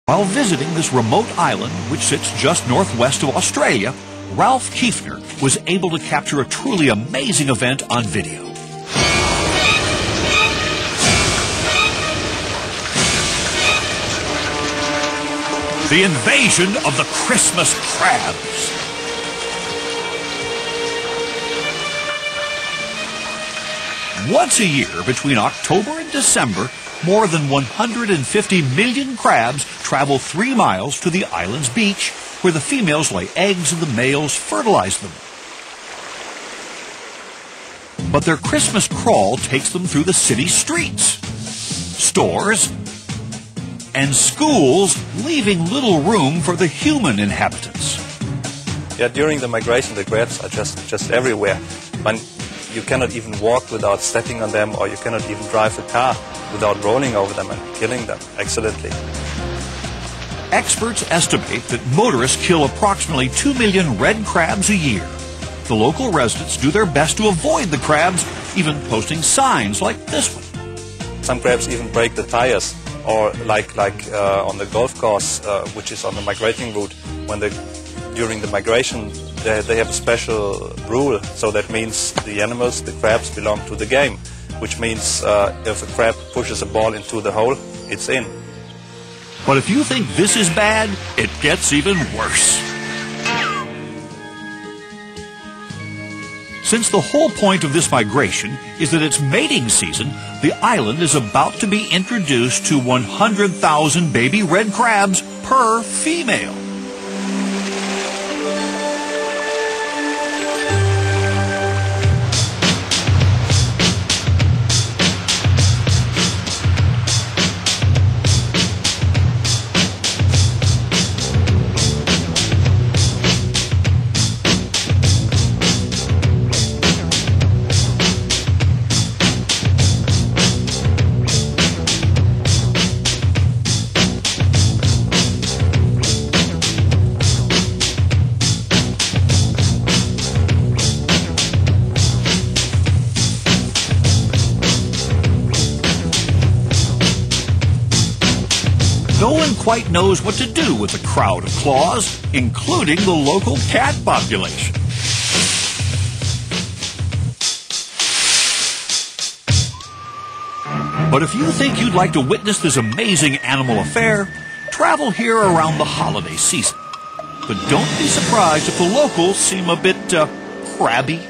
While visiting this remote island, which sits just northwest of Australia, Ralph Kiefner was able to capture a truly amazing event on video. The invasion of the Christmas crabs. Once a year, between October and December, more than 150 million crabs travel 3 miles to the island's beach, where the females lay eggs and the males fertilize them. But their Christmas crawl takes them through the city streets, stores, and schools, leaving little room for the human inhabitants. Yeah, during the migration, the crabs are just everywhere. You cannot even walk without stepping on them, or you cannot even drive a car without rolling over them and killing them accidentally. Experts estimate that motorists kill approximately 2 million red crabs a year. The local residents do their best to avoid the crabs, even posting signs like this one. Some crabs even break the tires, or like on the golf course, which is on the migrating route, during the migration they have a special rule. So that means the animals, the crabs, belong to the game, which means if a crab pushes a ball into the hole, it's in. But if you think this is bad, it gets even worse. Since the whole point of this migration is that it's mating season, the island is about to be introduced to 100,000 baby red crabs per female. No one quite knows what to do with the crowd of claws, including the local cat population. But if you think you'd like to witness this amazing animal affair, travel here around the holiday season. But don't be surprised if the locals seem a bit crabby.